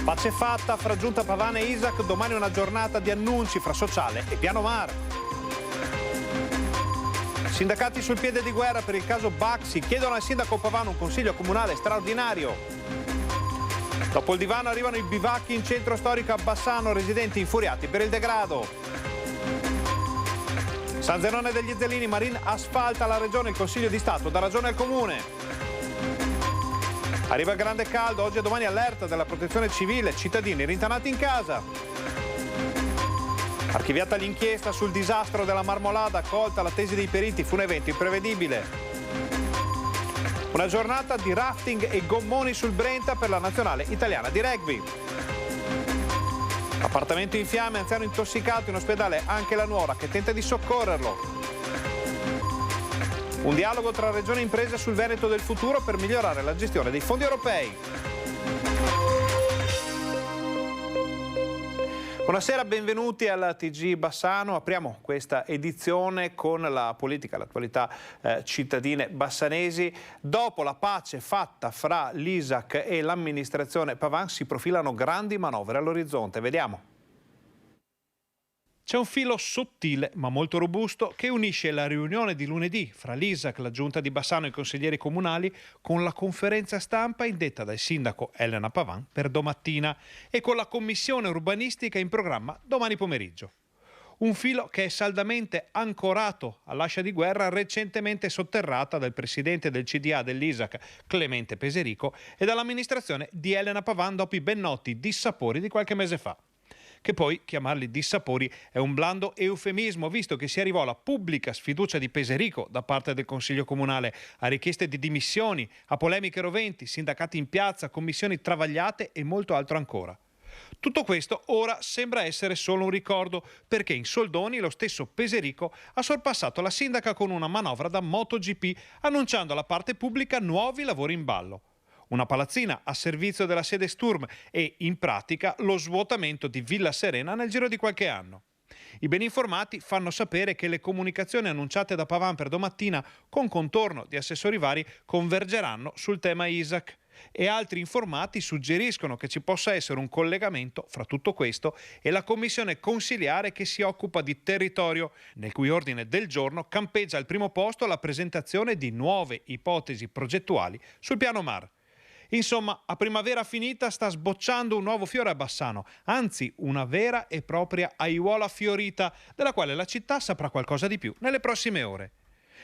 Pace fatta fra Giunta Pavan e Isaac, domani una giornata di annunci fra Sociale e Piano Mar. Sindacati sul piede di guerra per il caso Baxi, chiedono al sindaco Pavan un consiglio comunale straordinario. Dopo il divano arrivano i bivacchi in centro storico a Bassano, residenti infuriati per il degrado. San Zenone degli Zellini, Marin asfalta la regione, il Consiglio di Stato dà ragione al comune. Arriva il grande caldo, oggi e domani allerta della protezione civile, cittadini rintanati in casa. Archiviata l'inchiesta sul disastro della Marmolada, accolta la tesi dei periti, fu un evento imprevedibile. Una giornata di rafting e gommoni sul Brenta per la nazionale italiana di rugby. Appartamento in fiamme, anziano intossicato in ospedale, anche la nuora che tenta di soccorrerlo. Un dialogo tra regione e imprese sul Veneto del futuro per migliorare la gestione dei fondi europei. Buonasera, benvenuti alla TG Bassano. Apriamo questa edizione con la politica, l'attualità cittadine bassanesi. Dopo la pace fatta fra l'ISAC e l'amministrazione Pavan si profilano grandi manovre all'orizzonte. Vediamo. C'è un filo sottile ma molto robusto che unisce la riunione di lunedì fra l'ISAC, la giunta di Bassano e i consiglieri comunali con la conferenza stampa indetta dal sindaco Elena Pavan per domattina e con la commissione urbanistica in programma domani pomeriggio. Un filo che è saldamente ancorato all'ascia di guerra recentemente sotterrata dal presidente del CDA dell'ISAC Clemente Peserico e dall'amministrazione di Elena Pavan dopo i ben noti dissapori di qualche mese fa. Che poi chiamarli dissapori è un blando eufemismo, visto che si arrivò alla pubblica sfiducia di Peserico da parte del Consiglio Comunale, a richieste di dimissioni, a polemiche roventi, sindacati in piazza, commissioni travagliate e molto altro ancora. Tutto questo ora sembra essere solo un ricordo, perché in soldoni lo stesso Peserico ha sorpassato la sindaca con una manovra da MotoGP, annunciando alla parte pubblica nuovi lavori in ballo. Una palazzina a servizio della sede Sturm e, in pratica, lo svuotamento di Villa Serena nel giro di qualche anno. I ben informati fanno sapere che le comunicazioni annunciate da Pavan per domattina, con contorno di assessori vari, convergeranno sul tema ISAC. E altri informati suggeriscono che ci possa essere un collegamento fra tutto questo e la commissione consiliare che si occupa di territorio, nel cui ordine del giorno campeggia al primo posto la presentazione di nuove ipotesi progettuali sul piano Mar. Insomma, a primavera finita sta sbocciando un nuovo fiore a Bassano, anzi una vera e propria aiuola fiorita, della quale la città saprà qualcosa di più nelle prossime ore.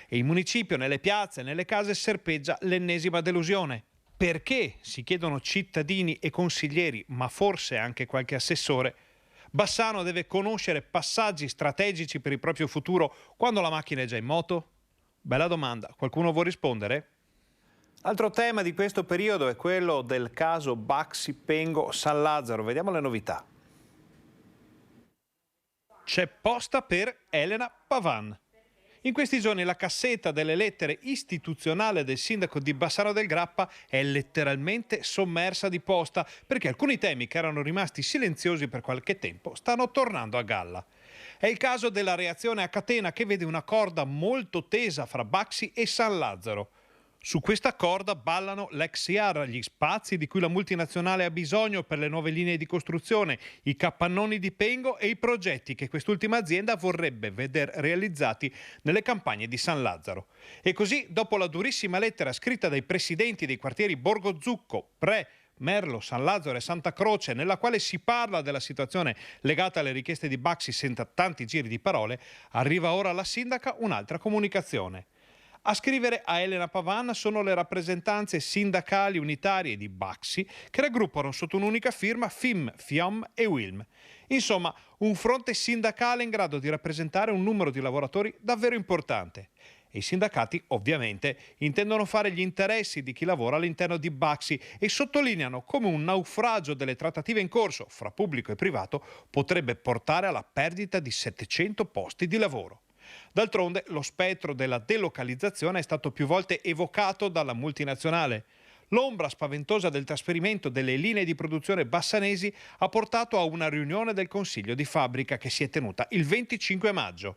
E il municipio, nelle piazze, nelle case serpeggia l'ennesima delusione. Perché, si chiedono cittadini e consiglieri, ma forse anche qualche assessore, Bassano deve conoscere passaggi strategici per il proprio futuro quando la macchina è già in moto? Bella domanda, qualcuno vuol rispondere? Altro tema di questo periodo è quello del caso Baxi Pengo San Lazzaro. Vediamo le novità. C'è posta per Elena Pavan. In questi giorni la cassetta delle lettere istituzionale del sindaco di Bassano del Grappa è letteralmente sommersa di posta, perché alcuni temi che erano rimasti silenziosi per qualche tempo stanno tornando a galla. È il caso della reazione a catena che vede una corda molto tesa fra Baxi e San Lazzaro. Su questa corda ballano l'ex IAR, gli spazi di cui la multinazionale ha bisogno per le nuove linee di costruzione, i capannoni di Pengo e i progetti che quest'ultima azienda vorrebbe veder realizzati nelle campagne di San Lazzaro. E così, dopo la durissima lettera scritta dai presidenti dei quartieri Borgo Zucco, Pre, Merlo, San Lazzaro e Santa Croce, nella quale si parla della situazione legata alle richieste di Baxi senza tanti giri di parole, arriva ora alla sindaca un'altra comunicazione. A scrivere a Elena Pavan sono le rappresentanze sindacali unitarie di Baxi che raggruppano sotto un'unica firma FIM, FIOM e WILM. Insomma, un fronte sindacale in grado di rappresentare un numero di lavoratori davvero importante. E i sindacati, ovviamente, intendono fare gli interessi di chi lavora all'interno di Baxi e sottolineano come un naufragio delle trattative in corso fra pubblico e privato potrebbe portare alla perdita di 700 posti di lavoro. D'altronde, lo spettro della delocalizzazione è stato più volte evocato dalla multinazionale. L'ombra spaventosa del trasferimento delle linee di produzione bassanesi ha portato a una riunione del Consiglio di fabbrica che si è tenuta il 25 maggio.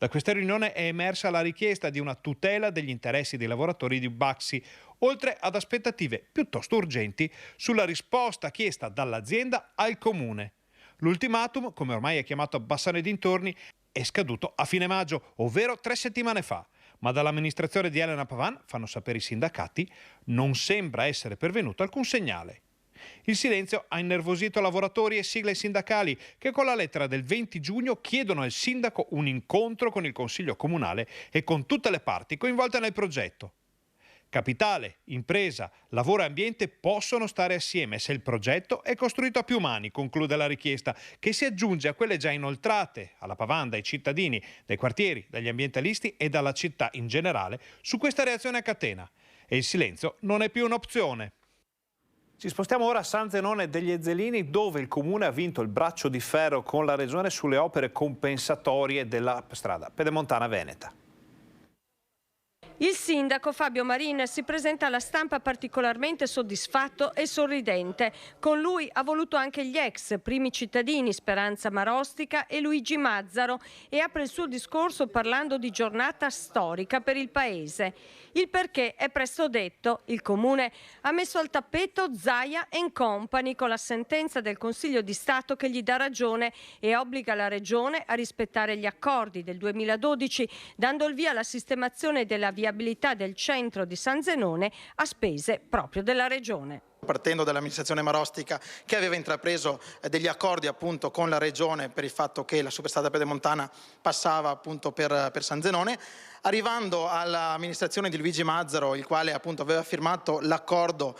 Da questa riunione è emersa la richiesta di una tutela degli interessi dei lavoratori di Baxi, oltre ad aspettative piuttosto urgenti sulla risposta chiesta dall'azienda al comune. L'ultimatum, come ormai è chiamato a Bassano e dintorni, è scaduto a fine maggio, ovvero 3 settimane fa. Ma dall'amministrazione di Elena Pavan, fanno sapere i sindacati, non sembra essere pervenuto alcun segnale. Il silenzio ha innervosito lavoratori e sigle sindacali che con la lettera del 20 giugno chiedono al sindaco un incontro con il Consiglio Comunale e con tutte le parti coinvolte nel progetto. Capitale, impresa, lavoro e ambiente possono stare assieme se il progetto è costruito a più mani, conclude la richiesta, che si aggiunge a quelle già inoltrate alla Pavan dai cittadini, dai quartieri, dagli ambientalisti e dalla città in generale su questa reazione a catena. E il silenzio non è più un'opzione. Ci spostiamo ora a San Zenone degli Ezzelini, dove il comune ha vinto il braccio di ferro con la regione sulle opere compensatorie della strada pedemontana veneta. Il sindaco Fabio Marin si presenta alla stampa particolarmente soddisfatto e sorridente. Con lui ha voluto anche gli ex primi cittadini Speranza Marostica e Luigi Mazzaro e apre il suo discorso parlando di giornata storica per il paese. Il perché è presto detto. Il comune ha messo al tappeto Zaia & Company con la sentenza del Consiglio di Stato che gli dà ragione e obbliga la regione a rispettare gli accordi del 2012, dando il via alla sistemazione della viabilità del centro di San Zenone a spese proprio della regione. Partendo dall'amministrazione Marostica che aveva intrapreso degli accordi appunto con la regione per il fatto che la superstrada pedemontana passava appunto per San Zenone, arrivando all'amministrazione di Luigi Mazzaro, il quale appunto aveva firmato l'accordo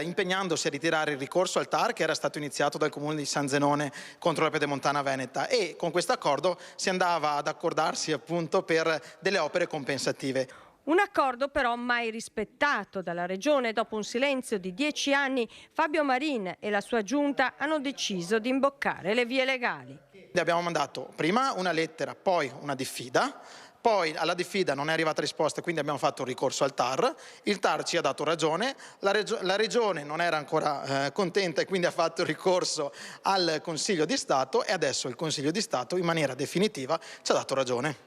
impegnandosi a ritirare il ricorso al TAR che era stato iniziato dal comune di San Zenone contro la pedemontana veneta, e con questo accordo si andava ad accordarsi appunto per delle opere compensative. Un accordo però mai rispettato dalla Regione. Dopo un silenzio di 10 anni, Fabio Marin e la sua giunta hanno deciso di imboccare le vie legali. Abbiamo mandato prima una lettera, poi una diffida, poi alla diffida non è arrivata risposta, quindi abbiamo fatto un ricorso al TAR, il TAR ci ha dato ragione, la Regione non era ancora contenta e quindi ha fatto il ricorso al Consiglio di Stato e adesso il Consiglio di Stato in maniera definitiva ci ha dato ragione.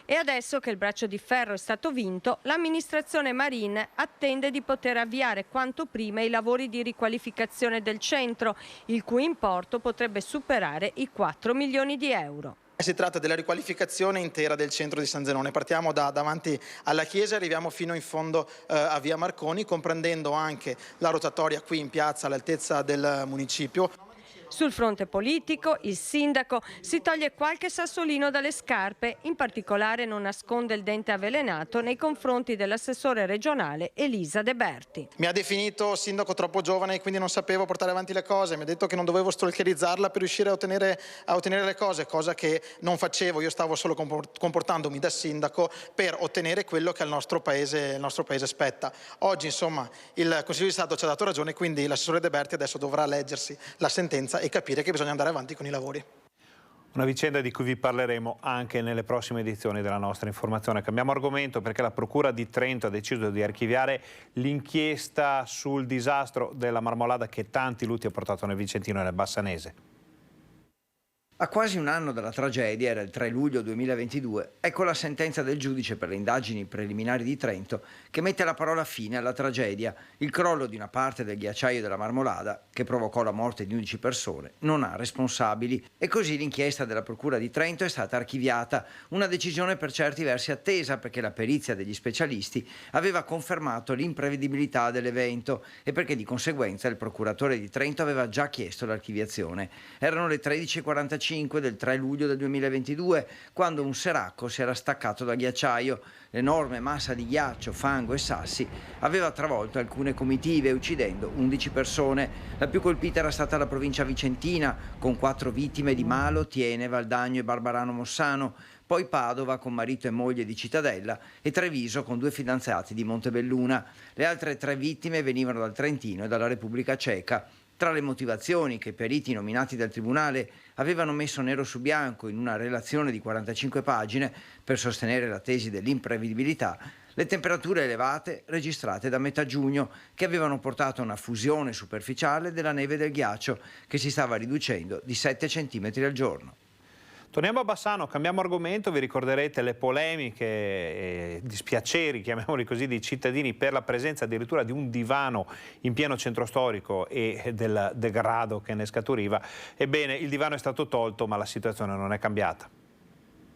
E adesso che il braccio di ferro è stato vinto, l'amministrazione Marin attende di poter avviare quanto prima i lavori di riqualificazione del centro, il cui importo potrebbe superare i 4 milioni di euro. Si tratta della riqualificazione intera del centro di San Zenone. Partiamo da davanti alla chiesa e arriviamo fino in fondo a via Marconi, comprendendo anche la rotatoria qui in piazza all'altezza del municipio. Sul fronte politico, il sindaco si toglie qualche sassolino dalle scarpe, in particolare non nasconde il dente avvelenato nei confronti dell'assessore regionale Elisa De Berti. Mi ha definito sindaco troppo giovane e quindi non sapevo portare avanti le cose, mi ha detto che non dovevo stalkerizzarla per riuscire a ottenere le cose, cosa che non facevo, io stavo solo comportandomi da sindaco per ottenere quello che al nostro paese spetta. Oggi insomma il Consiglio di Stato ci ha dato ragione, quindi l'assessore De Berti adesso dovrà leggersi la sentenza e capire che bisogna andare avanti con i lavori. Una vicenda di cui vi parleremo anche nelle prossime edizioni della nostra informazione. Cambiamo argomento perché la Procura di Trento ha deciso di archiviare l'inchiesta sul disastro della Marmolada che tanti lutti ha portato nel Vicentino e nel Bassanese. A quasi un anno dalla tragedia, era il 3 luglio 2022, ecco la sentenza del giudice per le indagini preliminari di Trento che mette la parola fine alla tragedia. Il crollo di una parte del ghiacciaio della Marmolada, che provocò la morte di 11 persone, non ha responsabili. E così l'inchiesta della Procura di Trento è stata archiviata, una decisione per certi versi attesa perché la perizia degli specialisti aveva confermato l'imprevedibilità dell'evento e perché di conseguenza il procuratore di Trento aveva già chiesto l'archiviazione. Erano le 13:45 del 3 luglio del 2022, quando un seracco si era staccato dal ghiacciaio. L'enorme massa di ghiaccio, fango e sassi aveva travolto alcune comitive, uccidendo 11 persone. La più colpita era stata la provincia vicentina, con 4 vittime di Malo, Tiene, Valdagno e Barbarano Mossano, poi Padova con marito e moglie di Cittadella e Treviso con 2 fidanzati di Montebelluna. Le altre 3 vittime venivano dal Trentino e dalla Repubblica Ceca. Tra le motivazioni che i periti nominati dal Tribunale avevano messo nero su bianco in una relazione di 45 pagine per sostenere la tesi dell'imprevedibilità, le temperature elevate registrate da metà giugno che avevano portato a una fusione superficiale della neve del ghiaccio che si stava riducendo di 7 centimetri al giorno. Torniamo a Bassano, cambiamo argomento, vi ricorderete le polemiche e dispiaceri, chiamiamoli così, dei cittadini per la presenza addirittura di un divano in pieno centro storico e del degrado che ne scaturiva. Ebbene, il divano è stato tolto, ma la situazione non è cambiata.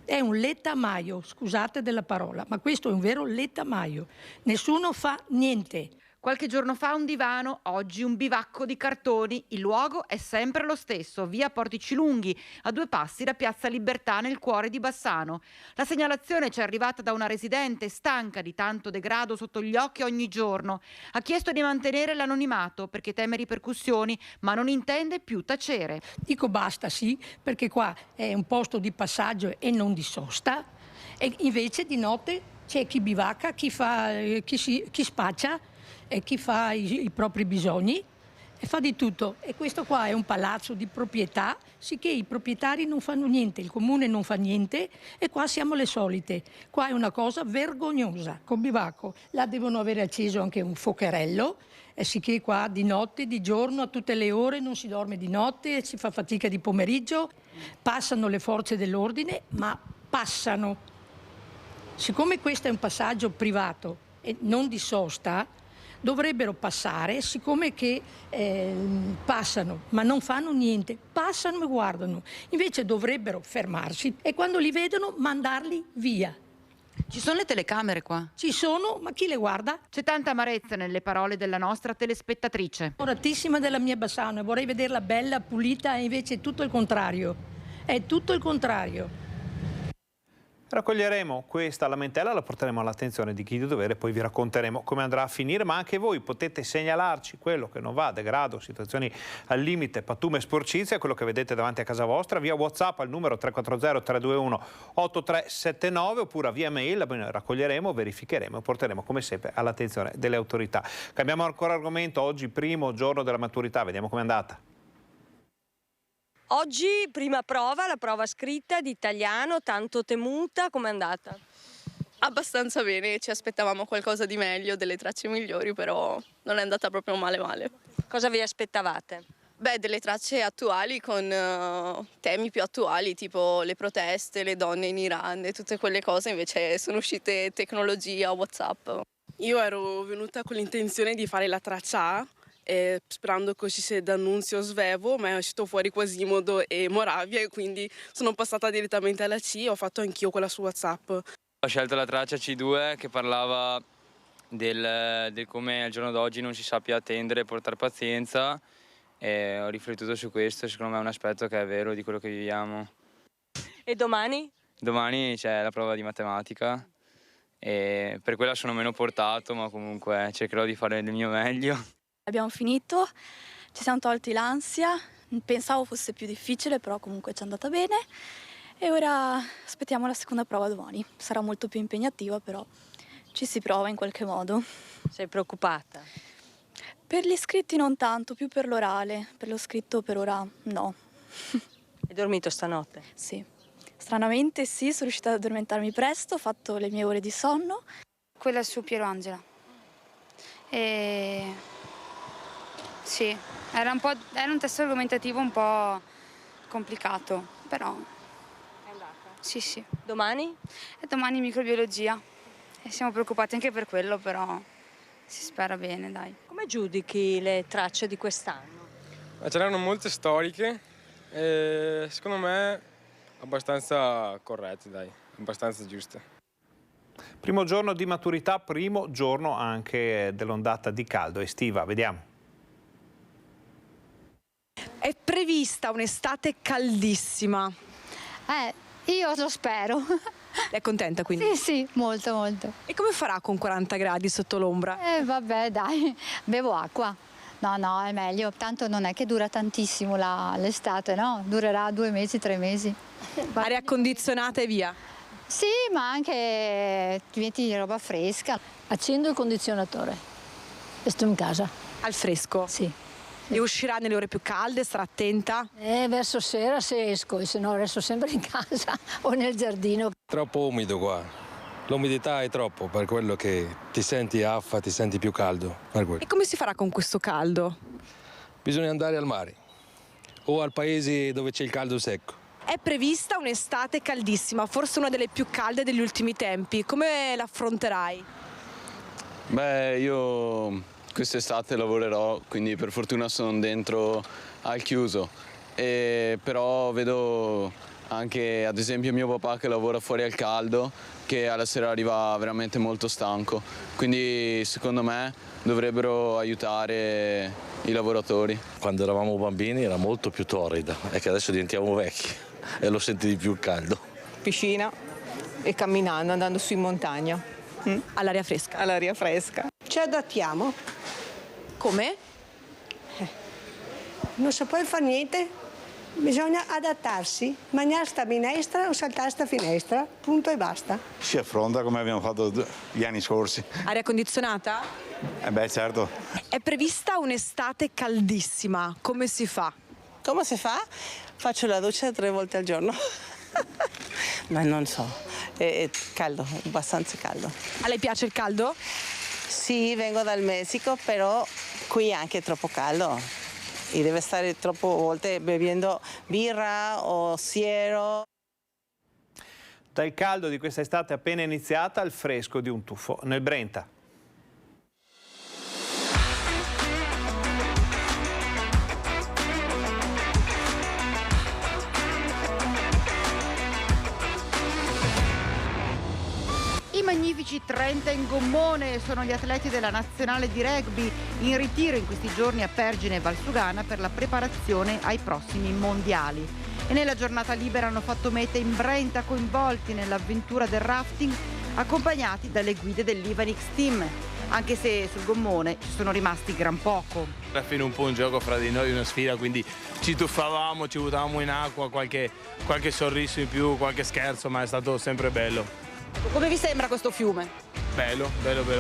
È un lettamaio, scusate della parola, ma questo è un vero lettamaio. Nessuno fa niente. Qualche giorno fa un divano, oggi un bivacco di cartoni. Il luogo è sempre lo stesso, via Portici Lunghi, a 2 passi da Piazza Libertà nel cuore di Bassano. La segnalazione ci è arrivata da una residente stanca di tanto degrado sotto gli occhi ogni giorno. Ha chiesto di mantenere l'anonimato perché teme ripercussioni, ma non intende più tacere. Dico basta, sì, perché qua è un posto di passaggio e non di sosta. E invece di notte c'è chi bivacca, chi spaccia, e chi fa i propri bisogni e fa di tutto. E questo qua è un palazzo di proprietà, sicché i proprietari non fanno niente, il comune non fa niente e qua siamo le solite. Qua è una cosa vergognosa, con bivacco. Là devono avere acceso anche un fuocherello, e sicché qua di notte, di giorno, a tutte le ore non si dorme di notte, si fa fatica di pomeriggio, passano le forze dell'ordine, ma passano. Siccome questo è un passaggio privato e non di sosta, dovrebbero passare, siccome che passano, ma non fanno niente, passano e guardano. Invece dovrebbero fermarsi e quando li vedono mandarli via. Ci sono le telecamere qua? Ci sono, ma chi le guarda? C'è tanta amarezza nelle parole della nostra telespettatrice. Oratissima della mia Bassano e vorrei vederla bella, pulita, e invece è tutto il contrario. È tutto il contrario. Raccoglieremo questa lamentela, la porteremo all'attenzione di chi di dovere, poi vi racconteremo come andrà a finire, ma anche voi potete segnalarci quello che non va, degrado, situazioni al limite, pattume e sporcizia, quello che vedete davanti a casa vostra, via WhatsApp al numero 340-321-8379 oppure via mail, raccoglieremo, verificheremo e porteremo come sempre all'attenzione delle autorità. Cambiamo ancora argomento, oggi primo giorno della maturità, vediamo com'è andata. Oggi prima prova, la prova scritta di italiano, tanto temuta, com'è andata? Abbastanza bene, ci aspettavamo qualcosa di meglio, delle tracce migliori, però non è andata proprio male. Cosa vi aspettavate? Beh, delle tracce attuali con temi più attuali, tipo le proteste, le donne in Iran e tutte quelle cose, invece sono uscite tecnologia, WhatsApp. Io ero venuta con l'intenzione di fare la traccia A, sperando che uscisse D'Annunzio o Svevo, ma è uscito fuori Quasimodo e Moravia e quindi sono passata direttamente alla C e ho fatto anch'io quella su WhatsApp. Ho scelto la traccia C2 che parlava del come al giorno d'oggi non si sappia attendere e portare pazienza e ho riflettuto su questo, secondo me è un aspetto che è vero di quello che viviamo. E domani? Domani c'è la prova di matematica e per quella sono meno portato, ma comunque cercherò di fare il mio meglio. Abbiamo finito, ci siamo tolti l'ansia, pensavo fosse più difficile, però comunque ci è andata bene e ora aspettiamo la seconda prova domani. Sarà molto più impegnativa, però ci si prova in qualche modo. Sei preoccupata? Per gli iscritti non tanto, più per l'orale, per lo scritto per ora no. Hai dormito stanotte? Sì, stranamente sì, sono riuscita ad addormentarmi presto, ho fatto le mie ore di sonno. Quella su Piero Angela. Sì, era un testo argomentativo un po' complicato, però... È andata? Sì. Domani? E domani microbiologia. E siamo preoccupati anche per quello, però si spera bene, dai. Come giudichi le tracce di quest'anno? C'erano molte storiche e secondo me abbastanza corrette, dai, abbastanza giuste. Primo giorno di maturità, primo giorno anche dell'ondata di caldo estiva, vediamo. È prevista un'estate caldissima. Io lo spero. È contenta quindi? Sì, molto. E come farà con 40 gradi sotto l'ombra? Vabbè, dai, bevo acqua. No, è meglio, tanto non è che dura tantissimo l'estate, no? Durerà 2 mesi, 3 mesi. Aria condizionata e via? Sì, ma anche ti metti roba fresca. Accendo il condizionatore e sto in casa. Al fresco? Sì. E uscirà nelle ore più calde, sarà attenta? Verso sera se esco, e se no resto sempre in casa o nel giardino. Troppo umido qua, l'umidità è troppo, per quello che ti senti affa, ti senti più caldo. E come si farà con questo caldo? Bisogna andare al mare o al paese dove c'è il caldo secco. È prevista un'estate caldissima, forse una delle più calde degli ultimi tempi. Come l'affronterai? Beh, io quest'estate lavorerò, quindi per fortuna sono dentro al chiuso. Però vedo anche ad esempio mio papà che lavora fuori al caldo, che alla sera arriva veramente molto stanco. Quindi secondo me dovrebbero aiutare i lavoratori. Quando eravamo bambini era molto più torrida, è che adesso diventiamo vecchi e lo senti di più il caldo. Piscina e camminando, andando su in montagna. All'aria fresca. All'aria fresca. Ci adattiamo. Come? Non si può fare niente, bisogna adattarsi, mangiare sta minestra o saltare sta finestra, punto e basta. Si affronta come abbiamo fatto gli anni scorsi. Aria condizionata? Beh, certo. È prevista un'estate caldissima, come si fa? Come si fa? Faccio la doccia 3 volte al giorno. Ma non so, è caldo, è abbastanza caldo. A lei piace il caldo? Sì, vengo dal Messico, però qui è anche troppo caldo. E deve stare troppe volte bevendo birra o siero. Dal caldo di questa estate appena iniziata al fresco di un tuffo nel Brenta. I magnifici 30 in gommone sono gli atleti della nazionale di rugby in ritiro in questi giorni a Pergine e Valsugana per la preparazione ai prossimi mondiali. E nella giornata libera hanno fatto meta in Brenta, coinvolti nell'avventura del rafting, accompagnati dalle guide dell'Ivanix Team, anche se sul gommone ci sono rimasti gran poco. Alla fine un po' un gioco fra di noi, una sfida, quindi ci tuffavamo, ci buttavamo in acqua, qualche sorriso in più, qualche scherzo, ma è stato sempre bello. Come vi sembra questo fiume? Bello,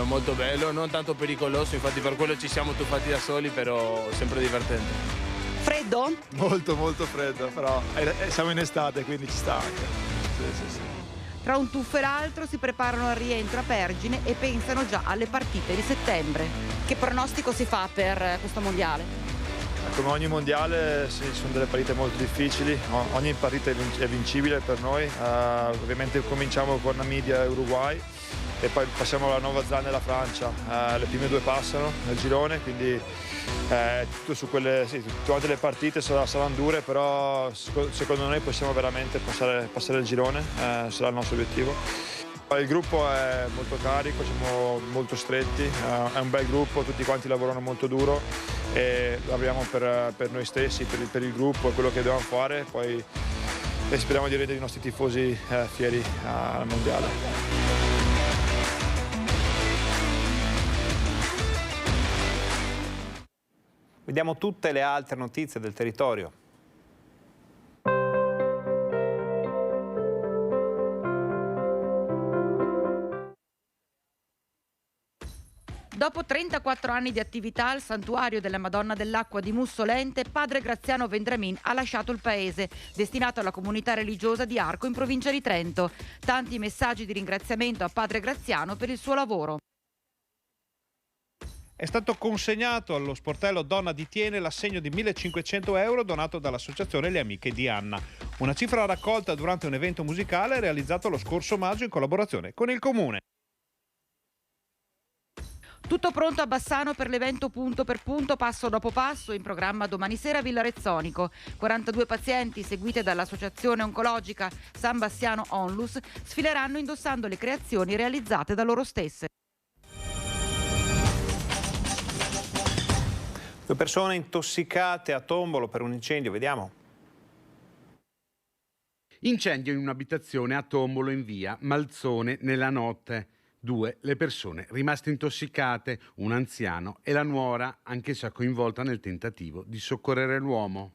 molto bello, non tanto pericoloso, infatti per quello ci siamo tuffati da soli, però sempre divertente. Freddo? Molto freddo, però siamo in estate, quindi ci sta anche. Sì. Tra un tuffo e l'altro si preparano al rientro a Pergine e pensano già alle partite di settembre. Che pronostico si fa per questo mondiale? Come ogni mondiale sì, sono delle partite molto difficili, ogni partita è vincibile per noi, ovviamente cominciamo con Namibia e Uruguay e poi passiamo alla Nuova Zelanda e la Francia, le prime 2 passano nel girone, quindi tutto su quelle, sì, tutte le partite saranno dure, però secondo noi possiamo veramente passare il girone, sarà il nostro obiettivo. Il gruppo è molto carico, siamo molto stretti, è un bel gruppo, tutti quanti lavorano molto duro e lavoriamo per noi stessi, per il gruppo e quello che dobbiamo fare, poi speriamo di rendere i nostri tifosi fieri al mondiale. Vediamo tutte le altre notizie del territorio. Dopo 34 anni di attività al santuario della Madonna dell'Acqua di Mussolente, padre Graziano Vendramin ha lasciato il paese, destinato alla comunità religiosa di Arco in provincia di Trento. Tanti messaggi di ringraziamento a padre Graziano per il suo lavoro. È stato consegnato allo sportello Donna di Tiene l'assegno di 1.500 euro donato dall'associazione Le Amiche di Anna. Una cifra raccolta durante un evento musicale realizzato lo scorso maggio in collaborazione con il comune. Tutto pronto a Bassano per l'evento punto per punto, passo dopo passo, in programma domani sera a Villarezzonico. 42 pazienti seguite dall'associazione oncologica San Bassiano Onlus sfileranno indossando le creazioni realizzate da loro stesse. 2 persone intossicate a Tombolo per un incendio, vediamo. Incendio in un'abitazione a Tombolo in via Malzone nella notte. 2 le persone rimaste intossicate, un anziano e la nuora, anch'essa coinvolta nel tentativo di soccorrere l'uomo.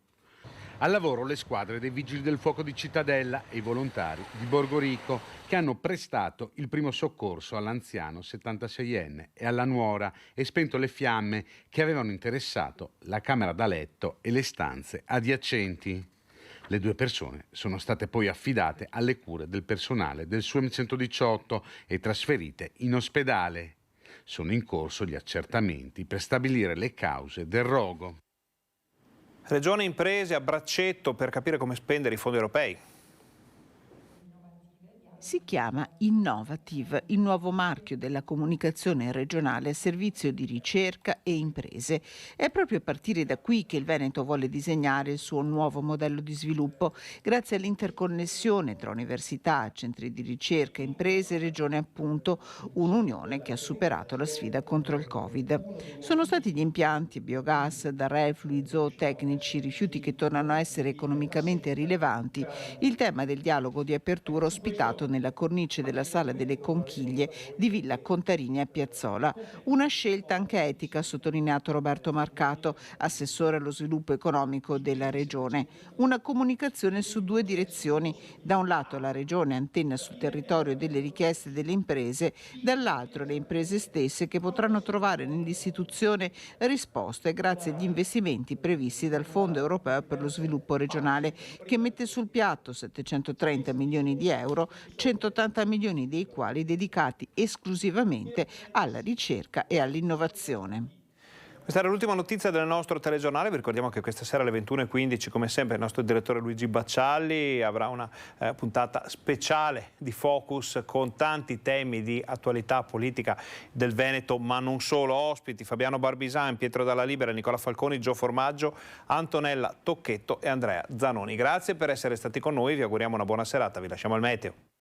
Al lavoro le squadre dei Vigili del Fuoco di Cittadella e i volontari di Borgorico che hanno prestato il primo soccorso all'anziano 76enne e alla nuora e spento le fiamme che avevano interessato la camera da letto e le stanze adiacenti. Le 2 persone sono state poi affidate alle cure del personale del SUEM 118 e trasferite in ospedale. Sono in corso gli accertamenti per stabilire le cause del rogo. Regione imprese a braccetto per capire come spendere i fondi europei. si chiama Innovative, il nuovo marchio della comunicazione regionale a servizio di ricerca e imprese. È proprio a partire da qui che il Veneto vuole disegnare il suo nuovo modello di sviluppo, grazie all'interconnessione tra università, centri di ricerca, imprese e regione, appunto, un'unione che ha superato la sfida contro il Covid. Sono stati gli impianti biogas da reflui, zootecnici, rifiuti che tornano a essere economicamente rilevanti, il tema del dialogo di apertura ospitato nella cornice della Sala delle Conchiglie di Villa Contarini a Piazzola. Una scelta anche etica, ha sottolineato Roberto Marcato, assessore allo sviluppo economico della Regione. Una comunicazione su due direzioni: da un lato la Regione antenna sul territorio delle richieste delle imprese, dall'altro le imprese stesse che potranno trovare nell'istituzione risposte grazie agli investimenti previsti dal Fondo Europeo per lo Sviluppo Regionale, che mette sul piatto 730 milioni di euro, 180 milioni dei quali dedicati esclusivamente alla ricerca e all'innovazione. Questa era l'ultima notizia del nostro telegiornale. Vi ricordiamo che questa sera alle 21:15, come sempre, il nostro direttore Luigi Baccialli avrà una puntata speciale di Focus con tanti temi di attualità politica del Veneto, ma non solo. Ospiti: Fabiano Barbisan, Pietro Dalla Libera, Nicola Falconi, Gio Formaggio, Antonella Tocchetto e Andrea Zanoni. Grazie per essere stati con noi, vi auguriamo una buona serata, vi lasciamo al meteo.